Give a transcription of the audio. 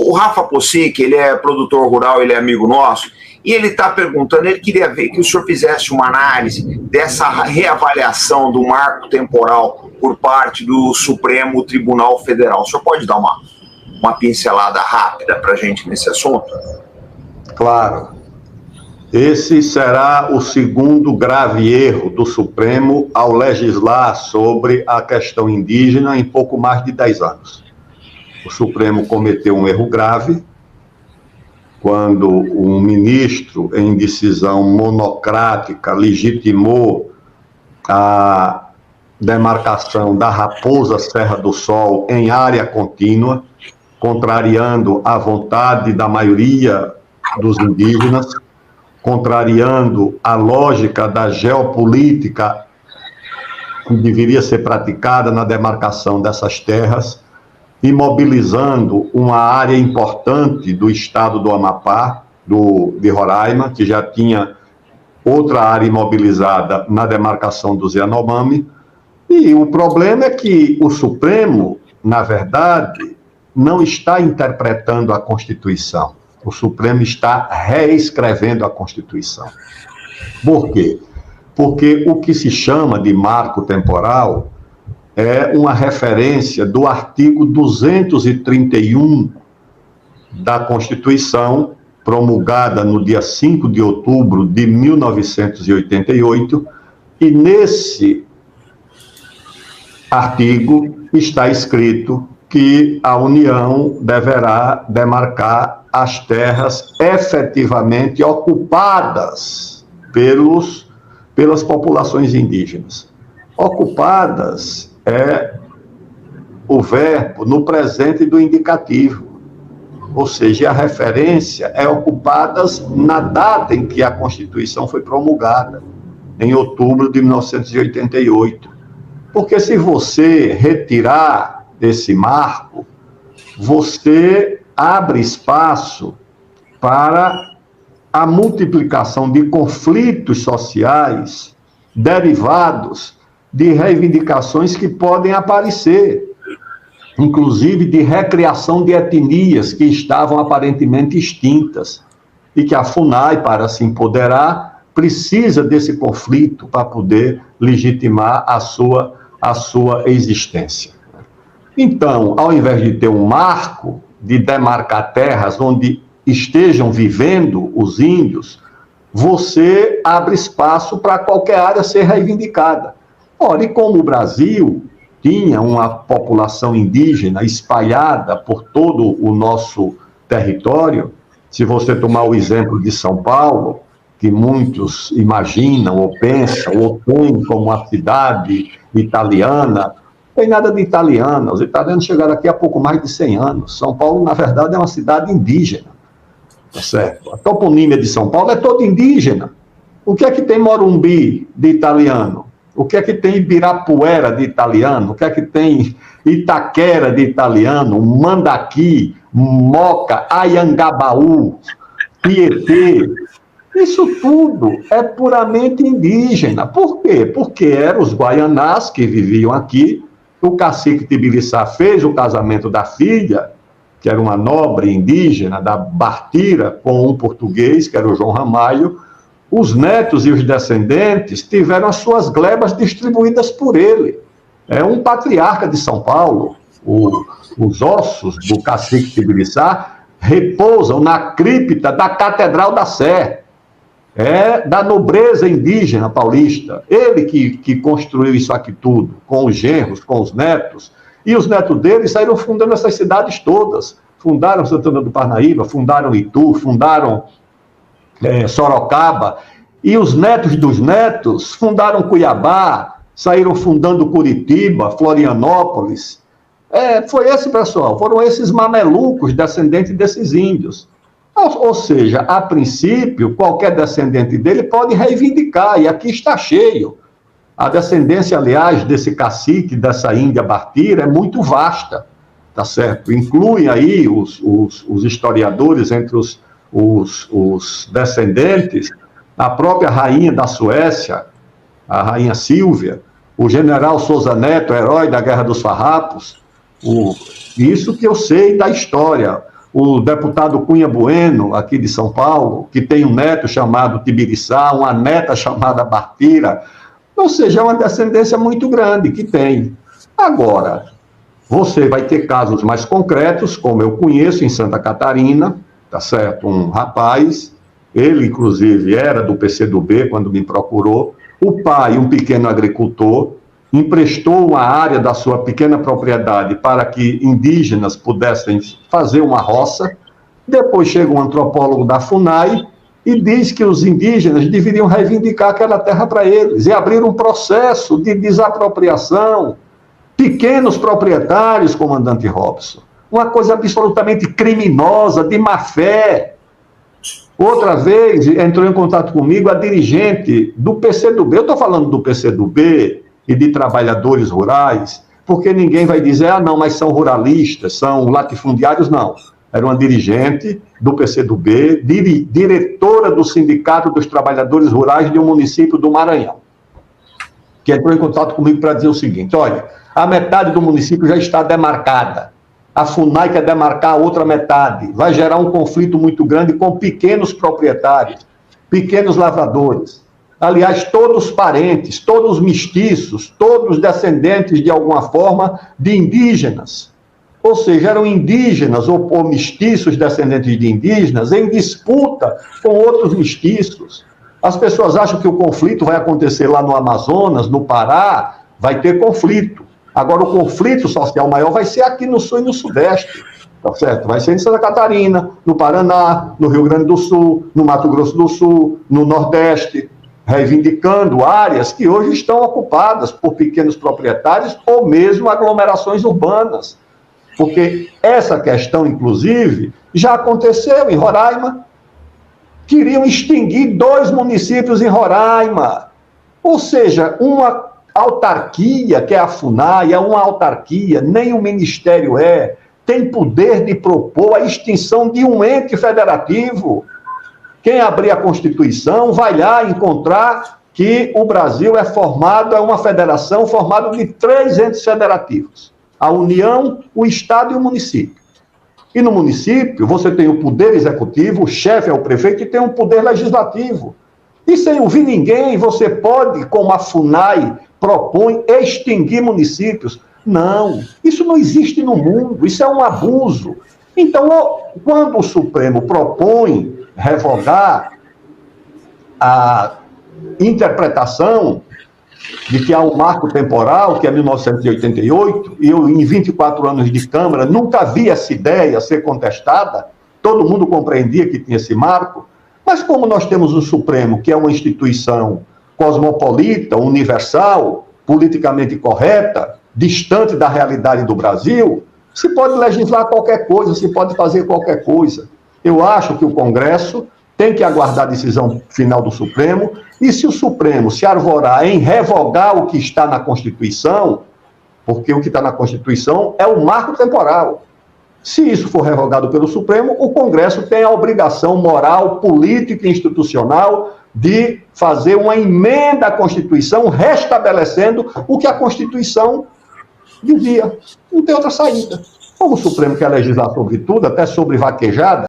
O Rafa Possic, ele é produtor rural, ele é amigo nosso, e ele está perguntando, ele queria ver que o senhor fizesse uma análise dessa reavaliação do marco temporal por parte do Supremo Tribunal Federal. O senhor pode dar uma pincelada rápida para a gente nesse assunto? Claro. Esse será o segundo grave erro do Supremo ao legislar sobre a questão indígena em pouco mais de 10 anos. O Supremo cometeu um erro grave quando um ministro, em decisão monocrática, legitimou a demarcação da Raposa Serra do Sol em área contínua, contrariando a vontade da maioria dos indígenas, contrariando a lógica da geopolítica que deveria ser praticada na demarcação dessas terras, imobilizando uma área importante do estado do Amapá, de Roraima, que já tinha outra área imobilizada na demarcação dos Yanomami. E o problema é que o Supremo, na verdade, não está interpretando a Constituição. O Supremo está reescrevendo a Constituição. Por quê? Porque o que se chama de marco temporal é uma referência do artigo 231 da Constituição, promulgada no dia 5 de outubro de 1988, e nesse artigo está escrito que a União deverá demarcar as terras efetivamente ocupadas pelas populações indígenas. Ocupadas é o verbo no presente do indicativo, ou seja, a referência é ocupadas na data em que a Constituição foi promulgada, em outubro de 1988. Porque se você retirar esse marco, você abre espaço para a multiplicação de conflitos sociais derivados de reivindicações que podem aparecer, inclusive de recriação de etnias que estavam aparentemente extintas, e que a FUNAI, para se empoderar, precisa desse conflito para poder legitimar a sua existência. Então, ao invés de ter um marco de demarcar terras onde estejam vivendo os índios, você abre espaço para qualquer área ser reivindicada. Ora, e como o Brasil tinha uma população indígena espalhada por todo o nosso território, se você tomar o exemplo de São Paulo, que muitos imaginam ou pensam ou têm como uma cidade italiana, não tem nada de italiana. Os italianos chegaram aqui há pouco mais de 100 anos. São Paulo, na verdade, é uma cidade indígena. Tá certo? A toponímia de São Paulo é toda indígena. O que é que tem Morumbi de italiano? O que é que tem Ibirapuera de italiano? O que é que tem Itaquera de italiano? Mandaqui, Moca, Ayangabaú, Tietê. Isso tudo é puramente indígena. Por quê? Porque eram os guaianás que viviam aqui. O cacique Tibiriçá fez o casamento da filha, que era uma nobre indígena, da Bartira, com um português, que era o João Ramalho. Os netos e os descendentes tiveram as suas glebas distribuídas por ele. É um patriarca de São Paulo. Os ossos do cacique Tibiriçá repousam na cripta da Catedral da Sé. É da nobreza indígena paulista. Ele que construiu isso aqui tudo, com os genros, com os netos. E os netos dele saíram fundando essas cidades todas. Fundaram Santana do Parnaíba, fundaram Itu, fundaram Sorocaba, e os netos dos netos fundaram Cuiabá, saíram fundando Curitiba, Florianópolis. Foi esse pessoal, foram esses mamelucos descendentes desses índios. Ou seja, a princípio, qualquer descendente dele pode reivindicar, e aqui está cheio. A descendência, aliás, desse cacique, dessa Índia Bartira, é muito vasta, tá certo? Incluem aí os historiadores entre os descendentes, a própria rainha da Suécia, a rainha Sílvia, o general Souza Neto, herói da Guerra dos Farrapos, isso que eu sei da história. o deputado Cunha Bueno, aqui de São Paulo, que tem um neto chamado Tibiriçá, uma neta chamada Bartira, ou seja, é uma descendência muito grande que tem. Agora, você vai ter casos mais concretos, como eu conheço em Santa Catarina, tá certo? Um rapaz, ele inclusive era do PCdoB quando me procurou, o pai, um pequeno agricultor, emprestou uma área da sua pequena propriedade para que indígenas pudessem fazer uma roça. Depois chega um antropólogo da FUNAI e diz que os indígenas deveriam reivindicar aquela terra para eles e abrir um processo de desapropriação. Pequenos proprietários, comandante Robson. Uma coisa absolutamente criminosa, de má fé. Outra vez entrou em contato comigo a dirigente do PCdoB. Eu estou falando do PCdoB e de trabalhadores rurais, porque ninguém vai dizer, ah, não, mas são ruralistas, são latifundiários, não. Era uma dirigente do PCdoB, diretora do Sindicato dos Trabalhadores Rurais de um município do Maranhão, que entrou em contato comigo para dizer o seguinte, olha, a metade do município já está demarcada, a FUNAI quer demarcar a outra metade, vai gerar um conflito muito grande com pequenos proprietários, pequenos lavradores, aliás, todos parentes, todos mestiços, todos descendentes de alguma forma de indígenas, ou seja, eram indígenas ou mestiços descendentes de indígenas em disputa com outros mestiços. As pessoas acham que o conflito vai acontecer lá no Amazonas, no Pará, vai ter conflito. Agora, o conflito social maior vai ser aqui no Sul e no Sudeste, tá certo? Vai ser em Santa Catarina, no Paraná, no Rio Grande do Sul, no Mato Grosso do Sul, no Nordeste, reivindicando áreas que hoje estão ocupadas por pequenos proprietários ou mesmo aglomerações urbanas. Porque essa questão, inclusive, já aconteceu em Roraima. Queriam extinguir 2 municípios em Roraima. Ou seja, uma autarquia, que é a FUNAI, é uma autarquia, nem o Ministério tem poder de propor a extinção de um ente federativo. Quem abrir a Constituição vai lá encontrar que o Brasil é uma federação formada de 3 entes federativos. A União, o Estado e o município. E no município, você tem o poder executivo, o chefe é o prefeito, e tem um poder legislativo. E sem ouvir ninguém, você pode, como a FUNAI propõe, extinguir municípios. Não, isso não existe no mundo, isso é um abuso. Então, quando o Supremo propõe revogar a interpretação de que há um marco temporal, que é 1988, e eu, em 24 anos de Câmara, nunca vi essa ideia ser contestada, todo mundo compreendia que tinha esse marco, mas como nós temos o Supremo, que é uma instituição cosmopolita, universal, politicamente correta, distante da realidade do Brasil, se pode legislar qualquer coisa, se pode fazer qualquer coisa. Eu acho que o Congresso tem que aguardar a decisão final do Supremo, e se o Supremo se arvorar em revogar o que está na Constituição, porque o que está na Constituição é o marco temporal. Se isso for revogado pelo Supremo, o Congresso tem a obrigação moral, política e institucional de fazer uma emenda à Constituição restabelecendo o que a Constituição dizia. Não tem outra saída. Como o Supremo quer legislar sobre tudo, até sobre vaquejada,